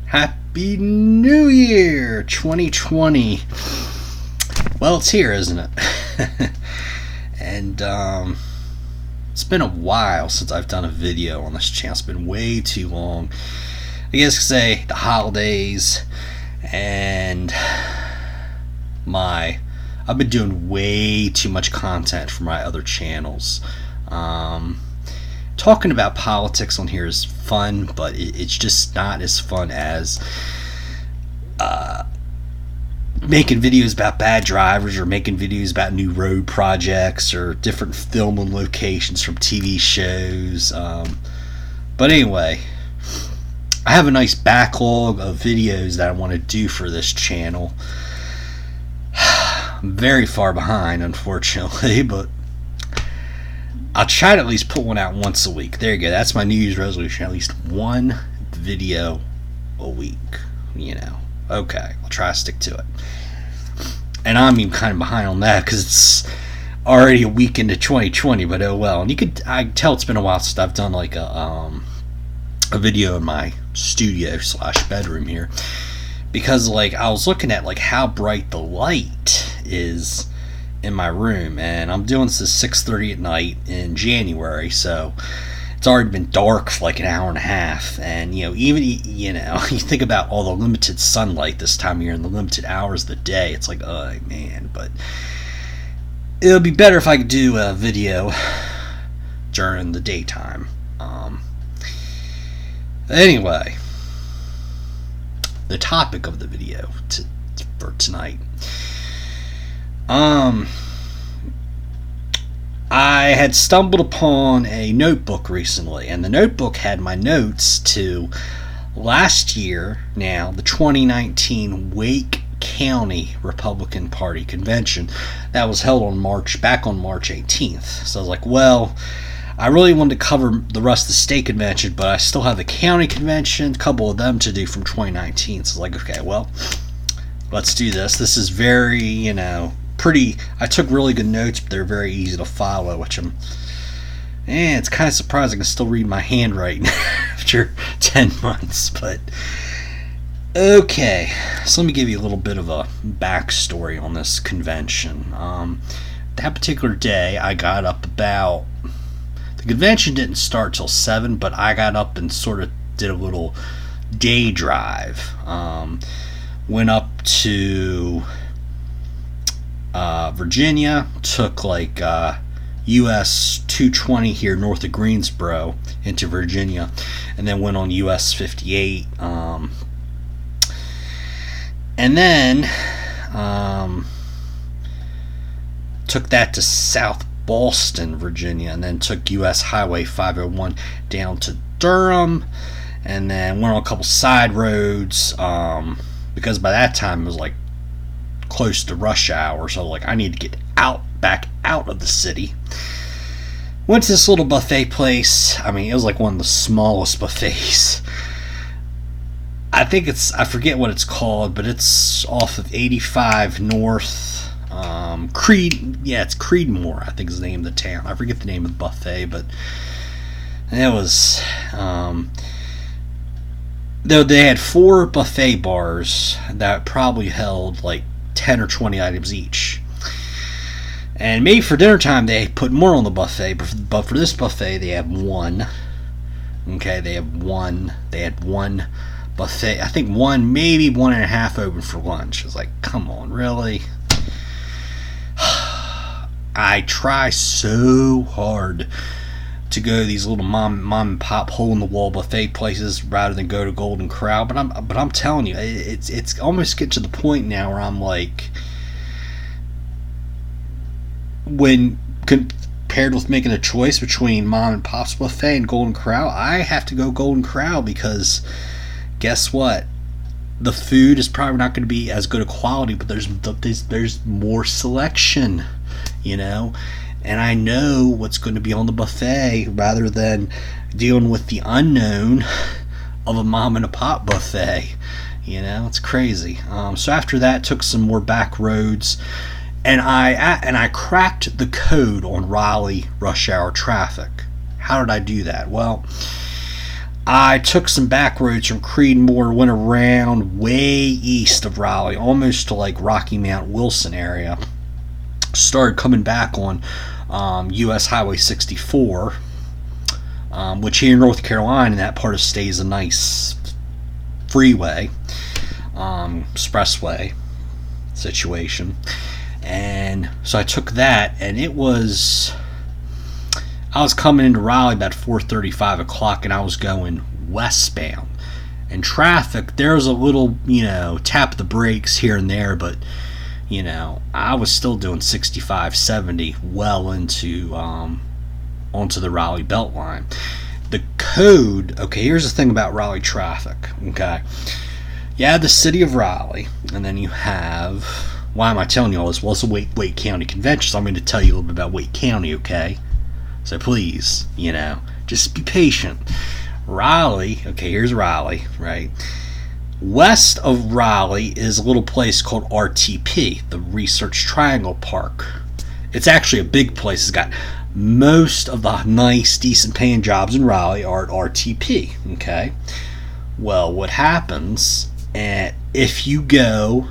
Happy New Year 2020. Well, it's here, isn't it? And it's been a while since I've done a video on this channel. It's been way too long. I guess you could say the holidays and I've been doing way too much content for my other channels. Talking about politics on here is fun, but it's just not as fun as making videos about bad drivers or making videos about new road projects or different filming locations from TV shows. But anyway, I have a nice backlog of videos that I want to do for this channel. I'm very far behind, unfortunately, but I'll try to at least put one out once a week. There you go. That's my New Year's resolution. At least one video a week. Okay, I'll try to stick to it. And I'm even kind of behind on that because it's already a week into 2020. But oh well. And I can tell it's been a while since I've done like a video in my studio / bedroom here, because like I was looking at like how bright the light is in my room, and I'm doing this at 6:30 at night in January, so it's already been dark for like an hour and a half. And even you think about all the limited sunlight this time of year and the limited hours of the day, it's like, oh man. But it'll be better if I could do a video during the daytime. Anyway, the topic of the video for tonight. I had stumbled upon a notebook recently, and the notebook had my notes to last year, now the 2019 Wake County Republican Party convention that was held back on March 18th. So I was like, well, I really wanted to cover the rest of the state convention, but I still have the county convention, a couple of them to do from 2019. So I was like, okay, well, let's do this. This is very, pretty. I took really good notes, but they're very easy to follow, which it's kind of surprising I can still read my handwriting after 10 months. But okay, so let me give you a little bit of a backstory on this convention. That particular day, I got up about, the convention didn't start till 7, but I got up and sort of did a little day drive. Went up to Virginia, took like US 220 here north of Greensboro into Virginia, and then went on US 58, and then took that to South Boston, Virginia, and then took US Highway 501 down to Durham, and then went on a couple side roads, because by that time it was like close to rush hour, so like I need to get back out of the city. Went to this little buffet place. I mean, it was like one of the smallest buffets. I forget what it's called, but it's off of 85 North. It's Creedmoor, I think is the name of the town. I forget the name of the buffet, but it was though they had 4 buffet bars that probably held like 10 or 20 items each. And maybe for dinner time they put more on the buffet, but for this buffet they have one. Okay, they had one buffet. I think one, maybe 1.5 open for lunch. I was like, come on, really? I try so hard to go to these little mom and pop hole in the wall buffet places rather than go to Golden Corral, but I'm telling you, it's almost getting to the point now where I'm like, when compared with making a choice between mom and pop's buffet and Golden Corral, I have to go Golden Corral, because guess what? The food is probably not going to be as good a quality, but there's more selection, and I know what's going to be on the buffet rather than dealing with the unknown of a mom and a pop buffet. It's crazy. So after that, took some more back roads, and I cracked the code on Raleigh rush hour traffic. How did I do that? Well, I took some back roads from Creedmoor, went around way east of Raleigh, almost to like Rocky Mount Wilson area. Started coming back on U.S. Highway 64, which here in North Carolina, in that part of the state, is a nice freeway, expressway situation. And so I took that, and I was coming into Raleigh about 4:30, 5 o'clock, and I was going westbound. And traffic, there was a little, tap the brakes here and there, but, I was still doing 65, 70 well into, onto the Raleigh Beltline. The code, okay, here's the thing about Raleigh traffic, okay? You have the city of Raleigh, and then you have, why am I telling you all this? Well, it's a Wake County convention, so I'm going to tell you a little bit about Wake County, okay? So please, just be patient. Raleigh, okay, here's Raleigh, right? West of Raleigh is a little place called RTP, the Research Triangle Park. It's actually a big place. It's got most of the nice, decent paying jobs in Raleigh are at RTP, okay? Well, what happens if you go,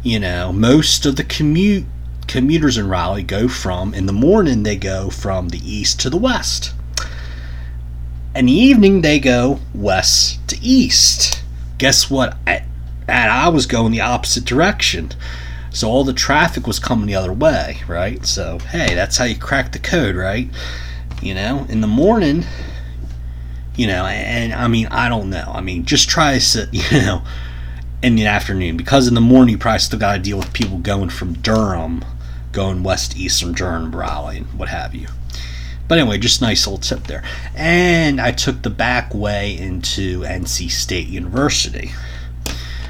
most of the commuters in Raleigh in the morning they go from the east to the west. In the evening they go west to east. Guess what? I was going the opposite direction. So all the traffic was coming the other way, right? So, hey, that's how you crack the code, right? In the morning, and I mean, I don't know. I mean, just try to sit, in the afternoon. Because in the morning, you probably still got to deal with people going from Durham, going west east from Durham, Raleigh, and what have you. But anyway, just nice little tip there. And I took the back way into NC State University,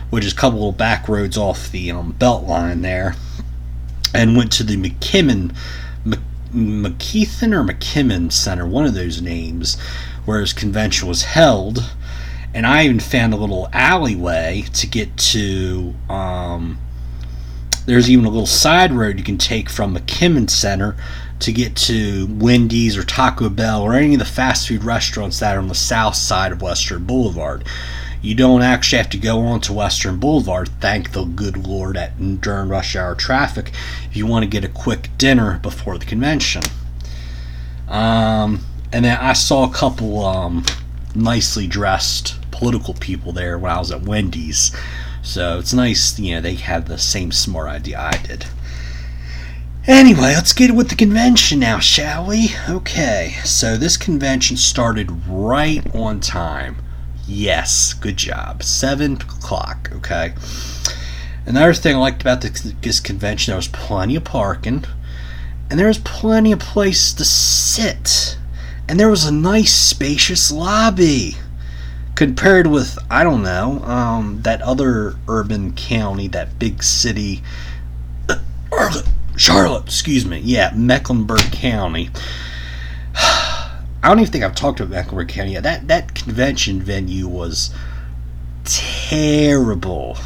which is a couple little back roads off the Beltline there, and went to the McKeithen or McKimmon Center, one of those names, where his convention was held. And I even found a little alleyway to get to, there's even a little side road you can take from McKimmon Center to get to Wendy's or Taco Bell or any of the fast food restaurants that are on the south side of Western Boulevard. You don't actually have to go on to Western Boulevard, thank the good Lord, during rush hour traffic, if you want to get a quick dinner before the convention. And then I saw a couple nicely dressed political people there when I was at Wendy's. So it's nice, they have the same smart idea I did. Anyway, let's get with the convention now, shall we? Okay, so this convention started right on time. Yes, good job. 7 o'clock, okay? Another thing I liked about this convention, there was plenty of parking, and there was plenty of places to sit. And there was a nice, spacious lobby. Compared with, I don't know, that other urban county, that big city, Charlotte, excuse me. Yeah, Mecklenburg County. I don't even think I've talked about Mecklenburg County yet. That convention venue was terrible.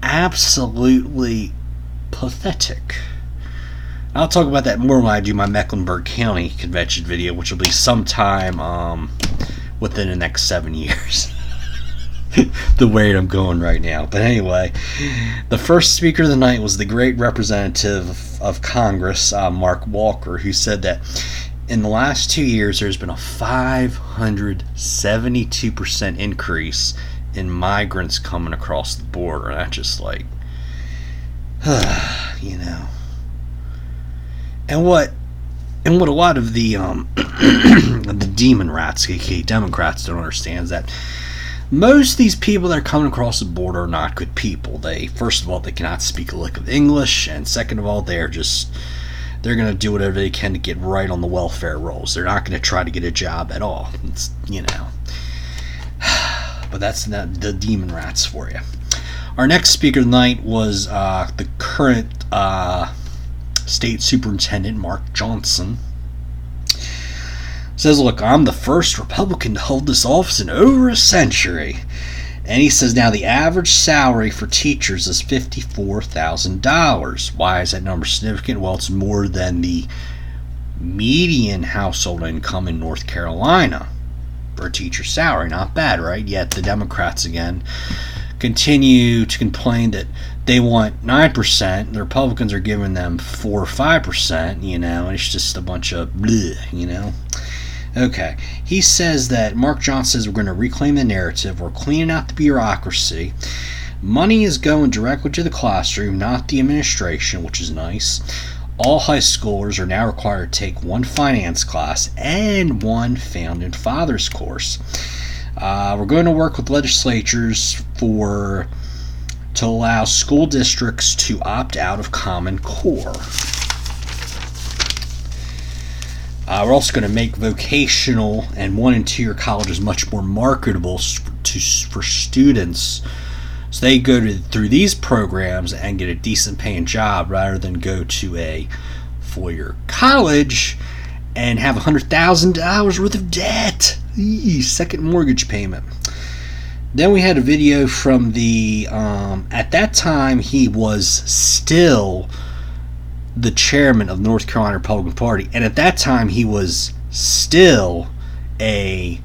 Absolutely pathetic. I'll talk about that more when I do my Mecklenburg County convention video, which will be sometime within the next 7 years. The way I'm going right now. But anyway, the first speaker of the night was the great representative of Congress, Mark Walker, who said that in the last 2 years there's been a 572% increase in migrants coming across the border. And that's just like, And what a lot of the the demon rats, aka Democrats, don't understand is that most of these people that are coming across the border are not good people. First of all, they cannot speak a lick of English, and second of all, they're going to do whatever they can to get right on the welfare rolls. They're not going to try to get a job at all. It's, but that's the demon rats for you. Our next speaker tonight was the current State Superintendent, Mark Johnson. Says, look, I'm the first Republican to hold this office in over a century. And he says now the average salary for teachers is $54,000. Why is that number significant? Well, it's more than the median household income in North Carolina for a teacher's salary. Not bad, right? Yet the Democrats again continue to complain that they want 9%. The Republicans are giving them 4 or 5%, and it's just a bunch of bleh, Okay, he says that Mark Johnson says we're going to reclaim the narrative. We're cleaning out the bureaucracy. Money is going directly to the classroom, not the administration, which is nice. All high schoolers are now required to take one finance class and one Founding Fathers course. We're going to work with legislatures to allow school districts to opt out of Common Core. We're also going to make vocational and 1- and 2-year colleges much more marketable for students, so they go through these programs and get a decent paying job rather than go to a 4-year college and have $100,000 worth of debt. Second mortgage payment. Then we had a video from the at that time he was still the chairman of the North Carolina Republican Party, and at that time he was still a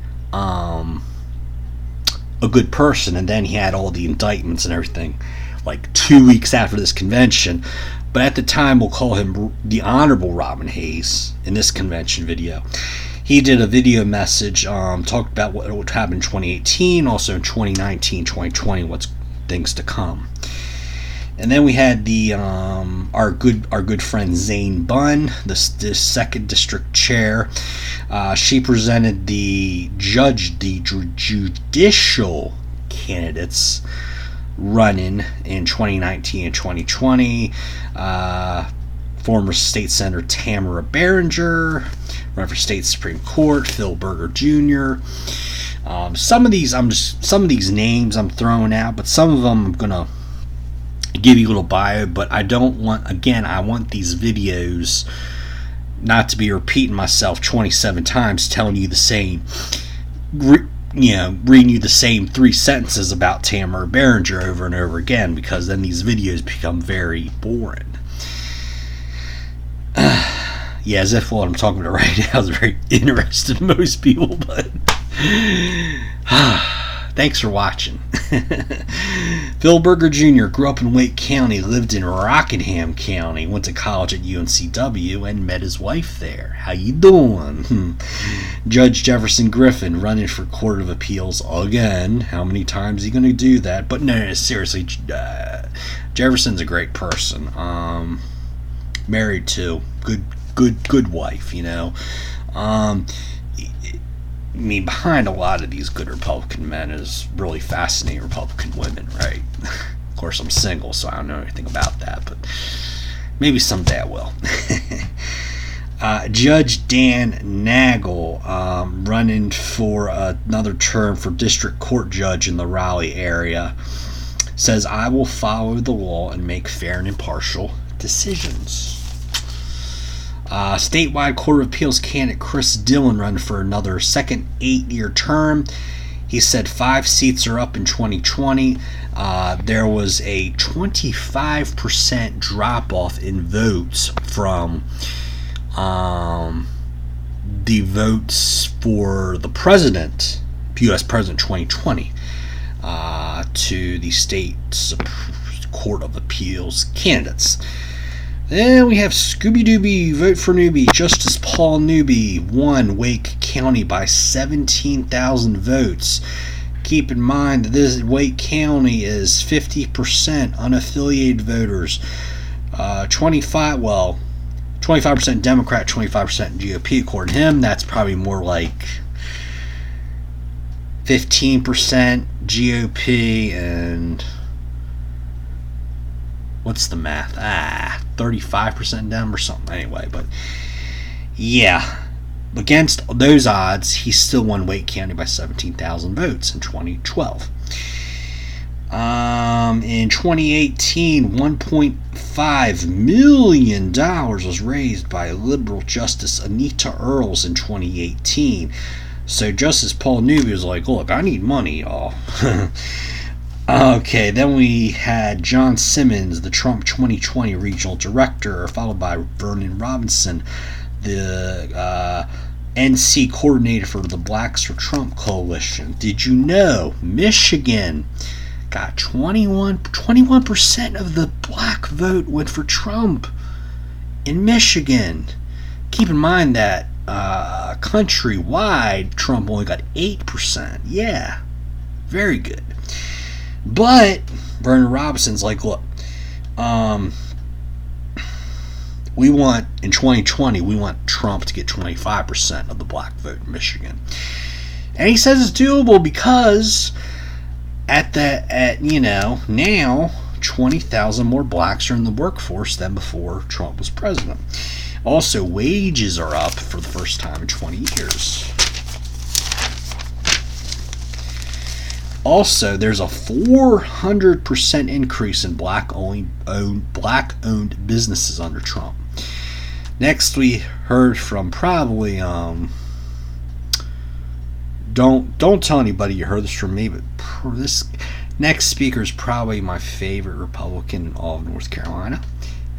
good person, and then he had all the indictments and everything like 2 weeks after this convention. But at the time, we'll call him the Honorable Robin Hayes in this convention video. He did a video message, talked about what happened in 2018, also in 2019, 2020, what's things to come. And then we had the our good friend Zane Bunn, the 2nd District Chair. She presented the judicial candidates running in 2019 and 2020. Former State Senator Tamara Behringer, run for State Supreme Court, Phil Berger Jr. Some of these names I'm throwing out, but some of them I'm gonna give you a little bio, but I want these videos not to be repeating myself 27 times, telling you the same, reading you the same 3 sentences about Tamara Behringer over and over again, because then these videos become very boring. As if what I'm talking about right now is very interesting to most people, but thanks for watching. Phil Berger Jr. grew up in Wake County, lived in Rockingham County, went to college at UNCW, and met his wife there. How you doing? Judge Jefferson Griffin running for Court of Appeals again. How many times is he going to do that? But no, seriously, Jefferson's a great person. Married to good wife, behind a lot of these good Republican men is really fascinating Republican women, right? Of course, I'm single, so I don't know anything about that, but maybe someday I will. Judge Dan Nagel, running for another term for district court judge in the Raleigh area, says, I will follow the law and make fair and impartial decisions. Statewide Court of Appeals candidate Chris Dillon run for another second 8-year term. He said 5 seats are up in 2020. There was a 25% drop-off in votes from the votes for the president, U.S. President 2020, to the state Court of Appeals candidates. Then we have Scooby Dooby, vote for Newby. Justice Paul Newby won Wake County by 17,000 votes. Keep in mind that this Wake County is 50% unaffiliated voters, 25% Democrat, 25% GOP. According to him, that's probably more like 15% GOP and what's the math? 35% Dem or something. Anyway, but yeah, against those odds, he still won Wake County by 17,000 votes in 2012. In 2018, $1.5 million was raised by liberal Justice Anita Earls in 2018. So Justice Paul Newby was like, look, I need money, y'all. Okay, then we had John Simmons, the Trump 2020 regional director, followed by Vernon Robinson, the NC coordinator for the Blacks for Trump coalition. Did you know Michigan got 21% of the black vote went for Trump in Michigan? Keep in mind that countrywide, Trump only got 8%. Yeah, very good. But Vernon Robinson's like, look, we want, in 2020, we want Trump to get 25% of the black vote in Michigan. And he says it's doable because now 20,000 more blacks are in the workforce than before Trump was president. Also, wages are up for the first time in 20 years. Also, there's a 400% increase in black-owned businesses under Trump. Next, we heard from probably don't tell anybody you heard this from me, but this next speaker is probably my favorite Republican in all of North Carolina,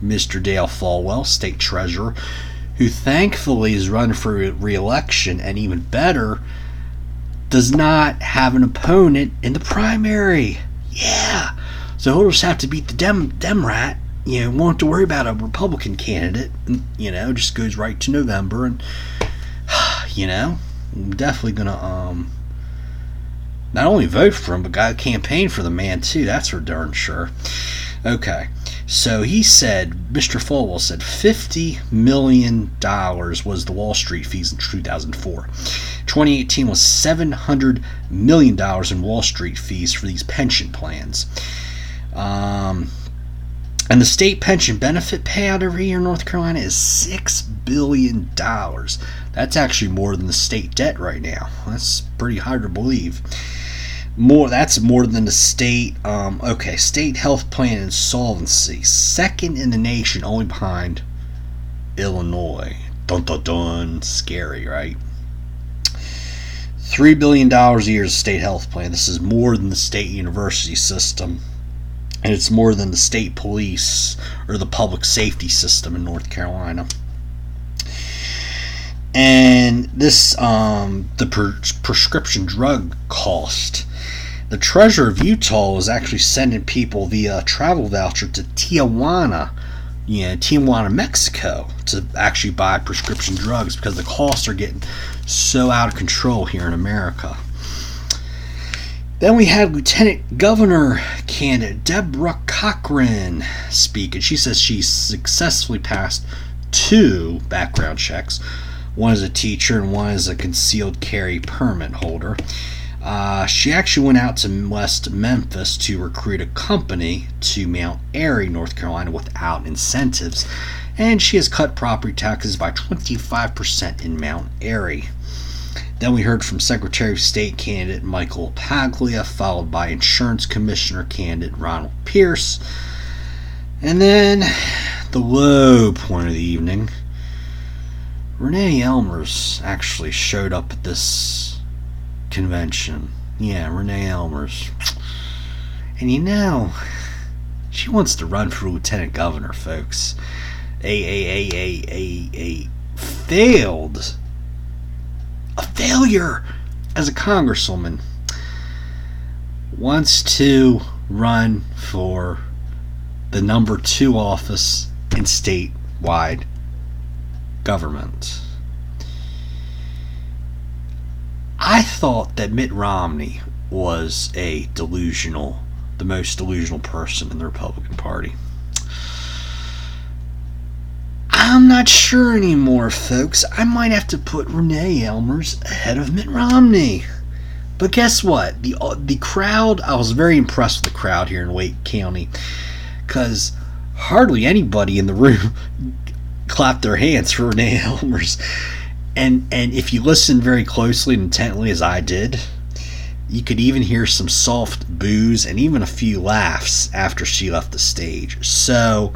Mr. Dale Folwell, state treasurer, who thankfully is running for re-election, and even better, does not have an opponent in the primary. Yeah, so he'll just have to beat the Democrat. Won't have to worry about a Republican candidate. Just goes right to November, and I'm definitely gonna not only vote for him, but gotta campaign for the man too. That's for darn sure. Okay, so he said, Mr. Folwell said, $50 million was the Wall Street fees in 2004. 2018 was $700 million in Wall Street fees for these pension plans. And the state pension benefit payout every year in North Carolina is $6 billion. That's actually more than the state debt right now. That's pretty hard to believe. That's more than the state state health plan insolvency, second in the nation, only behind Illinois. Dun dun dun, scary, right? $3 billion a year is a state health plan. This is more than the state university system, and it's more than the state police or the public safety system in North Carolina. And this prescription drug cost. The treasurer of Utah was actually sending people via travel voucher to Tijuana, Mexico, to actually buy prescription drugs because the costs are getting so out of control here in America. Then we had Lieutenant Governor candidate Deborah Cochran speak, and she says she successfully passed 2 background checks. One is a teacher and one is a concealed carry permit holder. She actually went out to West Memphis to recruit a company to Mount Airy, North Carolina, without incentives, and she has cut property taxes by 25% in Mount Airy. Then we heard from Secretary of State candidate Michael Paglia, followed by Insurance Commissioner candidate Ronald Pierce. And then the low point of the evening, Renee Elmers actually showed up at this convention. Yeah, Renee Elmers. And she wants to run for lieutenant governor, folks. A failure as a congresswoman. Wants to run for the number 2 office in statewide government. I thought that Mitt Romney was the most delusional person in the Republican Party. I'm not sure anymore, folks. I might have to put Renee Elmers ahead of Mitt Romney. But guess what? The crowd, I was very impressed with the crowd here in Wake County, because hardly anybody in the room clapped their hands for Renee Elmers. And if you listen very closely and intently, as I did, you could even hear some soft boos and even a few laughs after she left the stage. So,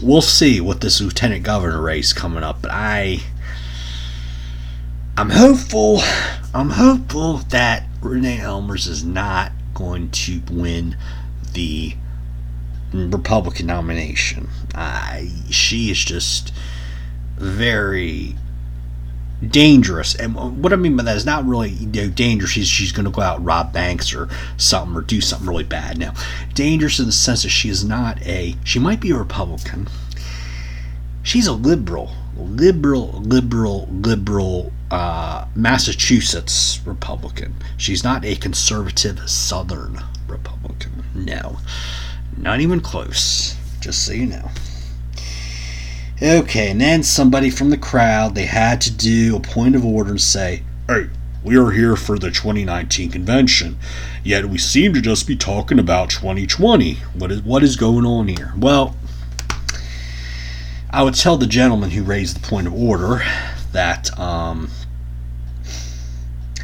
we'll see what this lieutenant governor race coming up. But I'm hopeful that Renee Elmers is not going to win the Republican nomination. She is just very dangerous. And what I mean by that is not really dangerous. She's going to go out and rob banks or something, or do something really bad. Now, dangerous in the sense that she might be a Republican. She's a liberal Massachusetts Republican. She's not a conservative Southern Republican. No, not even close. Just so you know. Okay, and then somebody from the crowd, they had to do a point of order and say, "Hey, we are here for the 2019 convention, yet we seem to just be talking about 2020. What is going on here?" Well, I would tell the gentleman who raised the point of order that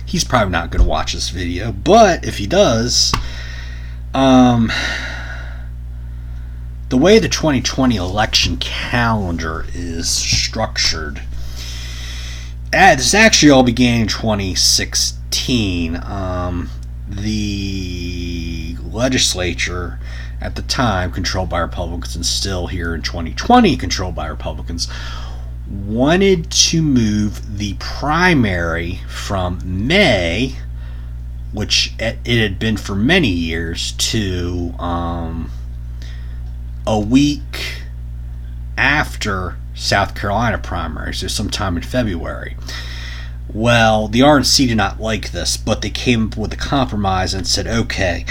he's probably not going to watch this video, but if he does, the way the 2020 election calendar is structured, this actually all began in 2016. The legislature at the time, controlled by Republicans, and still here in 2020 controlled by Republicans, wanted to move the primary from May, which it had been for many years, to a week after South Carolina primary, so sometime in February. Well, the RNC did not like this, but they came up with a compromise and said, okay,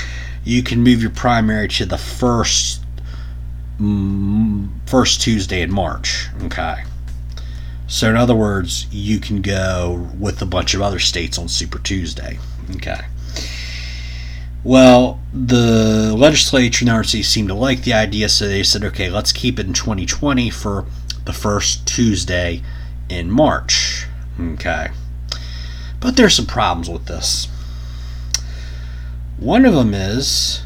you can move your primary to the first Tuesday in March. Okay. So in other words, you can go with a bunch of other states on Super Tuesday. Okay. Well, the legislature and the RNC seemed to like the idea, so they said, okay, let's keep it in 2020 for the first Tuesday in March. Okay. But there's some problems with this. One of them is,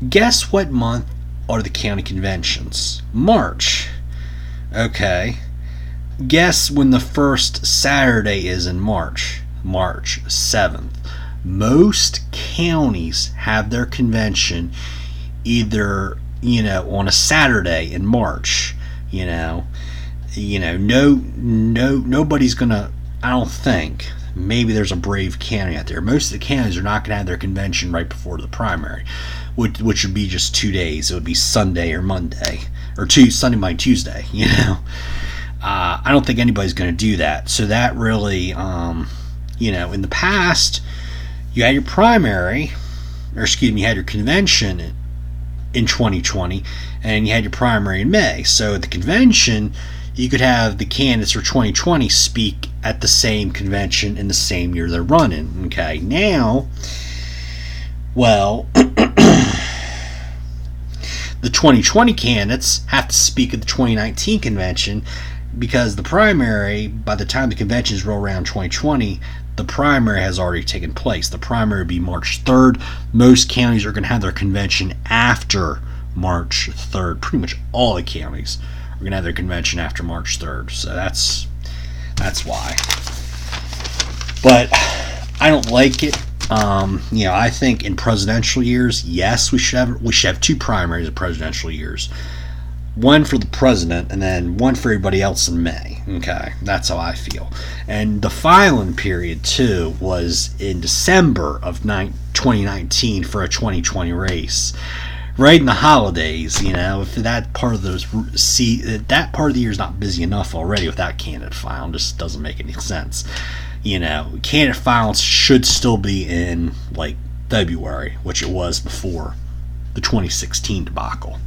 guess what month are the county conventions? March. Okay. Guess when the first Saturday is in March? March 7th. Most counties have their convention either, on a Saturday in March. Nobody's gonna, I don't think, maybe there's a brave county out there. Most of the counties are not going to have their convention right before the primary, which would be just 2 days. It would be Sunday or Monday, or Sunday, Monday, Tuesday. I don't think anybody's going to do that. So that really, in the past, you had your primary, you had your convention in 2020, and you had your primary in May. So at the convention, you could have the candidates for 2020 speak at the same convention in the same year they're running. Okay, now, well, the 2020 candidates have to speak at the 2019 convention, because the primary, by the time the conventions roll around 2020, the primary has already taken place. The primary would be March 3rd. Most counties are going to have their convention after March 3rd. Pretty much all the counties are going to have their convention after March 3rd. So that's why. But I don't like it. I think in presidential years, yes, we should have two primaries in presidential years. One for the president and then one for everybody else in May. Okay, that's how I feel. And the filing period too was in December of 2019 for a 2020 race, right in the holidays. If that part of that part of the year is not busy enough already with that candidate filing, just doesn't make any sense. Candidate filings should still be in like February, which it was before the 2016 debacle.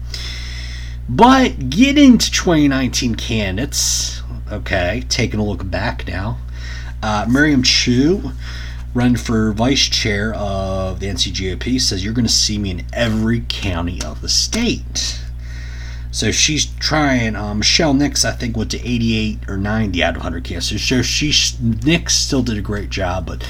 But getting to 2019 candidates, okay, taking a look back now, Miriam Chu, running for vice chair of the NC GOP, says you're going to see me in every county of the state. So she's trying. Michelle Nix, I think, went to 88 or 90 out of 100 candidates. So Nix still did a great job, but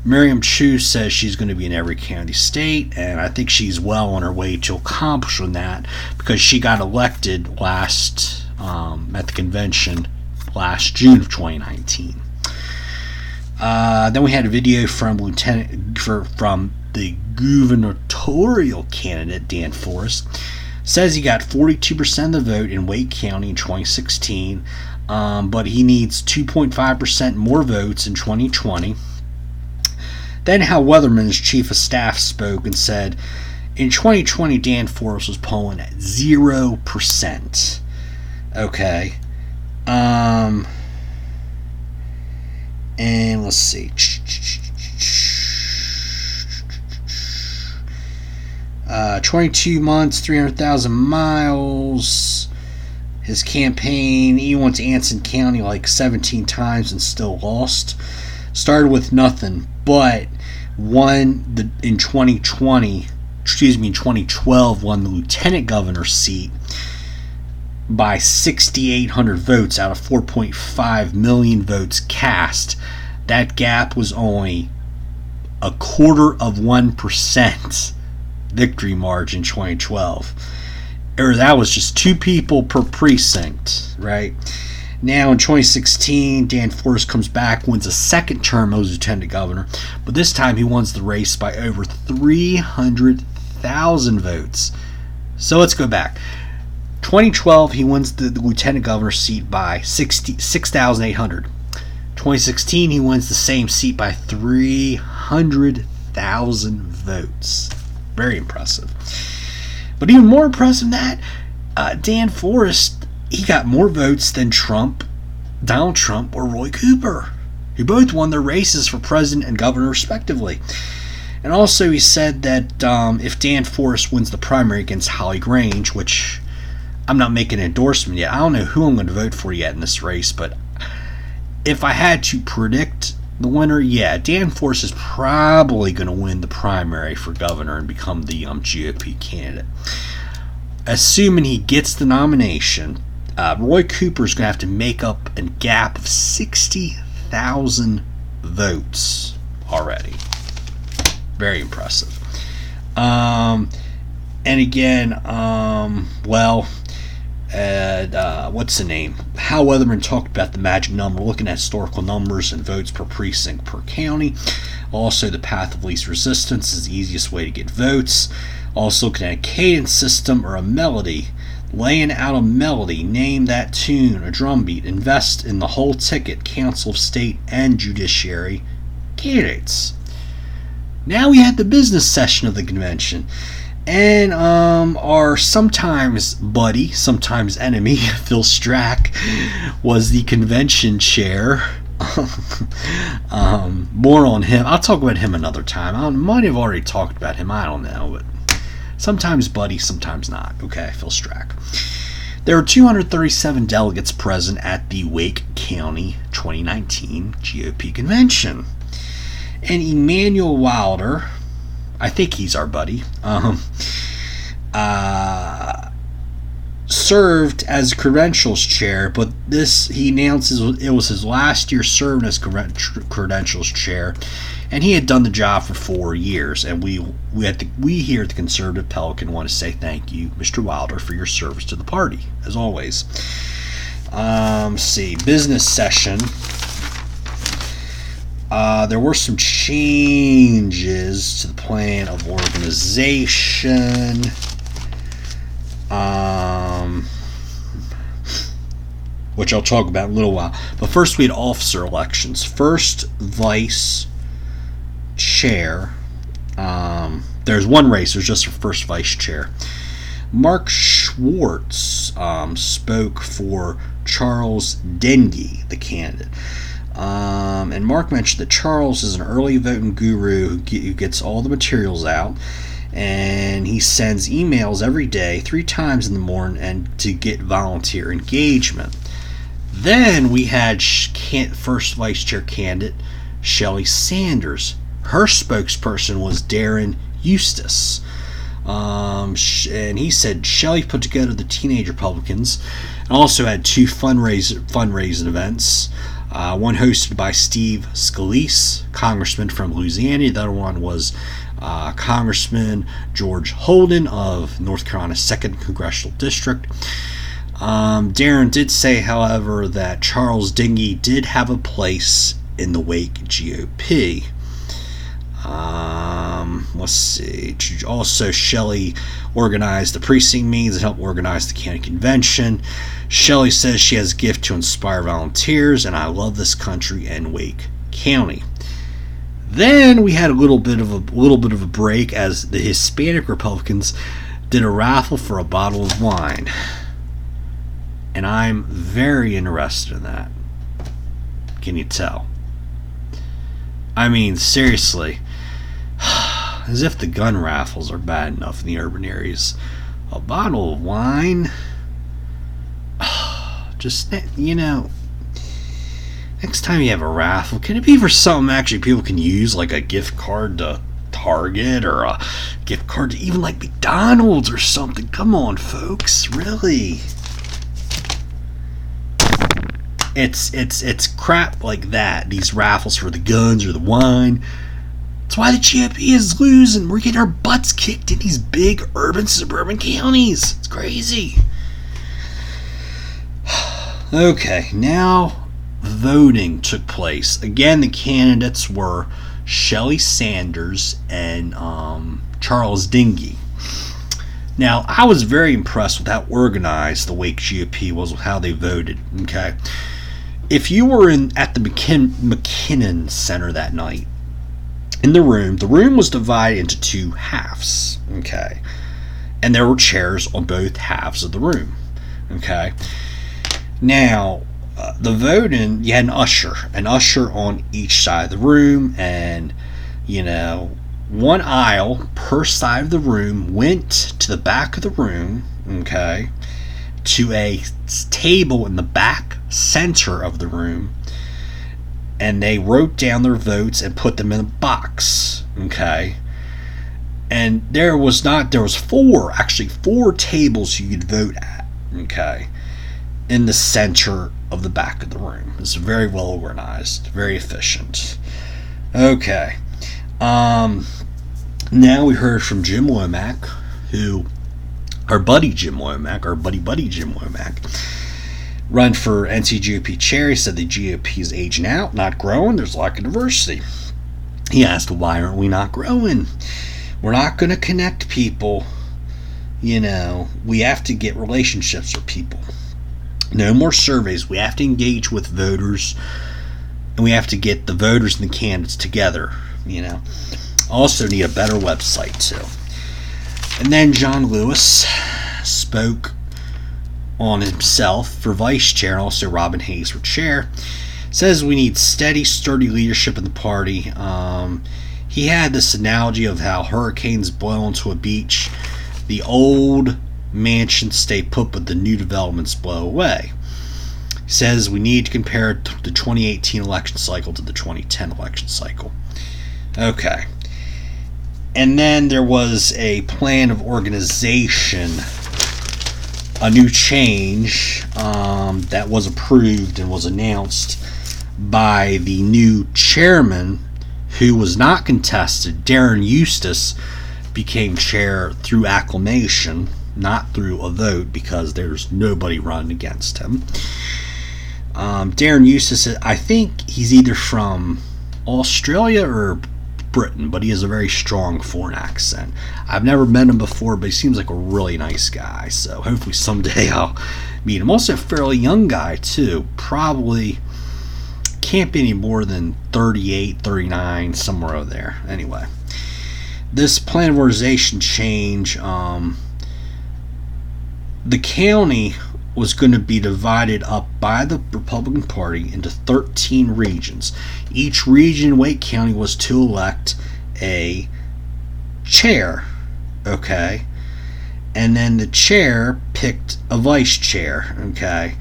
Miriam Chu says she's going to be in every county state, and I think she's well on her way to accomplishing that, because she got elected last at the convention last June of 2019. Then we had a video from the gubernatorial candidate Dan Forrest. Says he got 42% of the vote in Wake County in 2016. but he needs 2.5% more votes in 2020. Then Hal Weatherman's chief of staff spoke and said, in 2020, Dan Forest was polling at 0%. Okay. And let's see. 22 months, 300,000 miles. His campaign, he went to Anson County like 17 times and still lost. Started with nothing, but won in 2012, won the lieutenant governor seat by 6,800 votes out of 4.5 million votes cast. That gap was only 0.25% victory margin 2012. Or that was just 2 people per precinct, right? Now in 2016, Dan Forest comes back, wins a second term as lieutenant governor, but this time he wins the race by over 300,000 votes. So let's go back. 2012, he wins the lieutenant governor seat by 6,800. 2016, he wins the same seat by 300,000 votes. Very impressive. But even more impressive than that, Dan Forest, he got more votes than Trump, Donald Trump, or Roy Cooper, who both won their races for president and governor respectively. And also he said that if Dan Forest wins the primary against Holly Grange, which I'm not making an endorsement yet, I don't know who I'm going to vote for yet in this race, but if I had to predict the winner, yeah, Dan Forest is probably going to win the primary for governor and become the GOP candidate. Assuming he gets the nomination, Roy Cooper is going to have to make up a gap of 60,000 votes already. Very impressive. And again, what's the name? Hal Weatherman talked about the magic number, looking at historical numbers and votes per precinct per county. Also, the path of least resistance is the easiest way to get votes. Also, looking at a cadence system or a melody. Laying out a melody, name that tune, a drum beat, invest in the whole ticket, Council of State and Judiciary candidates. Now we had the business session of the convention. And our sometimes buddy, sometimes enemy, Phil Strack, was the convention chair. More on him. I'll talk about him another time. I might have already talked about him. I don't know. But sometimes buddy, sometimes not. Okay, Phil Strack. There were 237 delegates present at the Wake County 2019 GOP convention. And Emmanuel Wilder, I think he's our buddy, served as credentials chair, but he announces it was his last year serving as credentials chair, and he had done the job for 4 years. And we here at the Conservative Pelican want to say thank you, Mr. Wilder, for your service to the party, as always. See, business session. There were some changes to the plan of organization. Which I'll talk about in a little while. But first we had officer elections. First vice chair. There's one race. There's just a first vice chair. Mark Schwartz spoke for Charles Dengie, the candidate. And Mark mentioned that Charles is an early voting guru who gets all the materials out, and he sends emails every day, 3 times in the morning, and to get volunteer engagement. Then we had first vice chair candidate Shelley Sanders. Her spokesperson was Darren Eustace. And he said Shelley put together the Teenage Republicans and also had 2 fundraising events. One hosted by Steve Scalise, congressman from Louisiana. The other one was Congressman George Holden of North Carolina's 2nd Congressional District. Darren did say, however, that Charles Dengie did have a place in the Wake GOP. Let's see. Also, Shelley organized the precinct meetings and helped organize the county convention. Shelley says she has a gift to inspire volunteers, and I love this country and Wake County. Then we had a little bit of a break as the Hispanic Republicans did a raffle for a bottle of wine, and I'm very interested in that. Can you tell? I mean, seriously, as if the gun raffles are bad enough in the urban areas. A bottle of wine, just, next time you have a raffle, can it be for something actually people can use, like a gift card to Target or a gift card to even like McDonald's or something? Come on, folks, really? It's crap like that. These raffles for the guns or the wine. That's why the GOP is losing. We're getting our butts kicked in these big urban suburban counties. It's crazy. Okay, now voting took place. Again, the candidates were Shelley Sanders and Charles Dingy. Now, I was very impressed with how organized the Wake GOP was with how they voted. Okay, if you were at the McKinnon Center that night, in the room was divided into two halves. Okay, and there were chairs on both halves of the room. Okay, now the voting, you had an usher on each side of the room, and one aisle per side of the room went to the back of the room, okay, to a table in the back center of the room, and they wrote down their votes and put them in a box, okay. And there was four tables you could vote at, okay, in the center of the back of the room. It's very well organized, very efficient. Okay. Now we heard from Jim Womack, our buddy Jim Womack, run for NCGOP chair. He said the GOP is aging out, not growing. There's lack of diversity. He asked, why aren't we not growing? We're not going to connect people. We have to get relationships with people. No more surveys. We have to engage with voters, and we have to get the voters and the candidates together. Also need a better website too. And then John Lewis spoke on himself for vice chair, and also Robin Hayes for chair. Says we need steady, sturdy leadership in the party. He had this analogy of how hurricanes blow onto a beach. The old mansions stay put, but the new developments blow away. He says we need to compare the 2018 election cycle to the 2010 election cycle. Okay. And then there was a plan of organization, a new change that was approved and was announced by the new chairman, who was not contested. Darren Eustace became chair through acclamation, not through a vote, because there's nobody running against him. Darren Eustace, I think he's either from Australia or Britain, but he has a very strong foreign accent. I've never met him before, but he seems like a really nice guy, so hopefully someday I'll meet him. Also a fairly young guy too, probably can't be any more than 38, 39, somewhere over there. Anyway, this plan of organization change, the county was going to be divided up by the Republican Party into 13 regions. Each region in Wake County was to elect a chair, okay? And then the chair picked a vice chair, okay?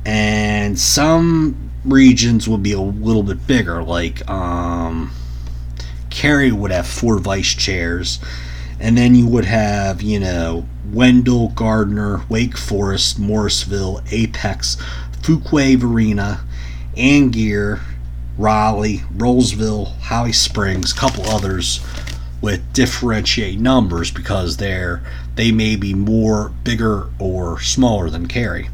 And some regions would be a little bit bigger, like Cary would have 4 vice chairs, and then you would have, Wendell, Gardner, Wake Forest, Morrisville, Apex, Fuquay-Varina, Angier, Raleigh, Rollsville, Holly Springs, a couple others with differentiate numbers because they may be more bigger or smaller than Cary.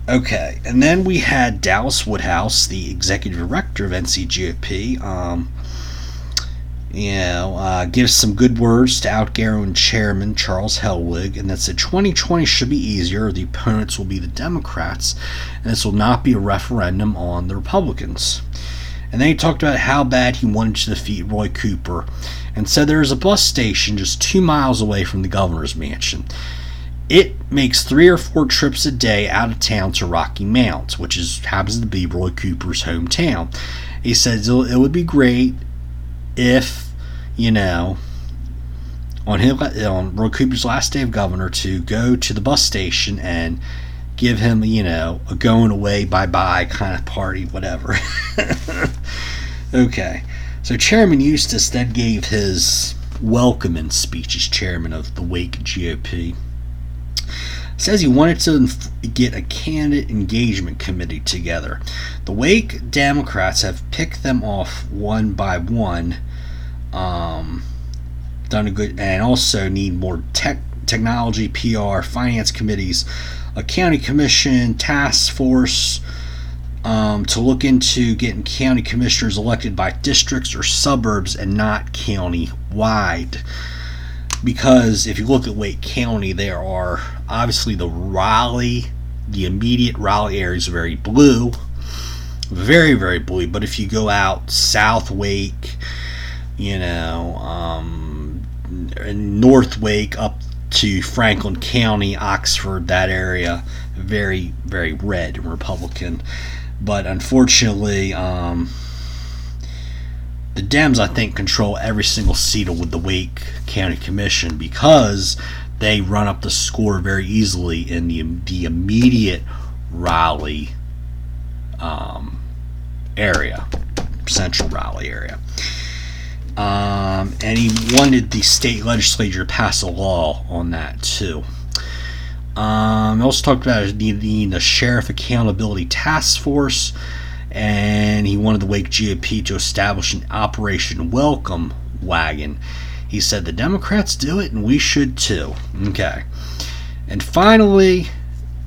Okay, and then we had Dallas Woodhouse, the executive director of NCGOP. Gives some good words to outgoing chairman Charles Hellwig, and that said 2020 should be easier. The opponents will be the Democrats, and this will not be a referendum on the Republicans. And then he talked about how bad he wanted to defeat Roy Cooper, and said there is a bus station just 2 miles away from the governor's mansion. It makes 3 or 4 trips a day out of town to Rocky Mount, which happens to be Roy Cooper's hometown. He said it would be great if, on Roy Cooper's last day of governor, to go to the bus station and give him, a going away, bye-bye kind of party, whatever. Okay. So Chairman Eustace then gave his welcoming speech as chairman of the Wake GOP. Says he wanted to get a candidate engagement committee together. The Wake Democrats have picked them off one by one, done a good, and also need more technology, PR, finance committees, a county commission, task force, to look into getting county commissioners elected by districts or suburbs and not county-wide. Because if you look at Wake County, there are obviously the immediate Raleigh area is very blue, very, very blue. But if you go out south Wake, North Wake up to Franklin County, Oxford, that area, very, very red and Republican. But unfortunately, the Dems, I think, control every single seat with the Wake County Commission because they run up the score very easily in the immediate Raleigh area, central Raleigh area. And he wanted the state legislature to pass a law on that too. He also talked about needing a sheriff accountability task force, and he wanted the Wake GOP to establish an Operation Welcome Wagon. He said the Democrats do it and we should too. Okay. And finally,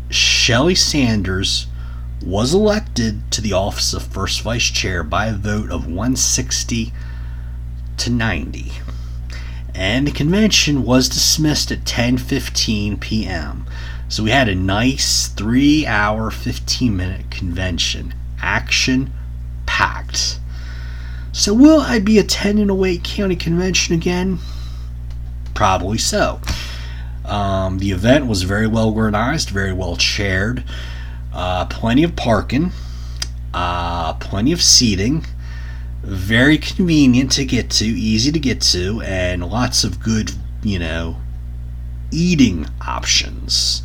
Shelley Sanders was elected to the office of first vice chair by a vote of 160 to 90. And the convention was dismissed at 10:15 p.m. So we had a nice 3-hour, 15-minute convention. Action packed. So will I be attending a Wake County convention again? Probably so. The event was very well organized, very well chaired, plenty of parking, plenty of seating, very convenient to get to, easy to get to, and lots of good, eating options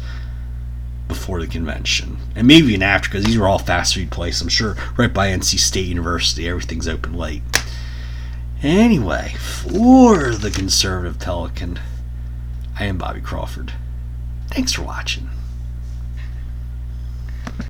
before the convention, and maybe even after, because these were all fast food places. I'm sure right by NC State University, everything's open late. Anyway, for the Conservative Pelican, I am Bobby Crawford. Thanks for watching.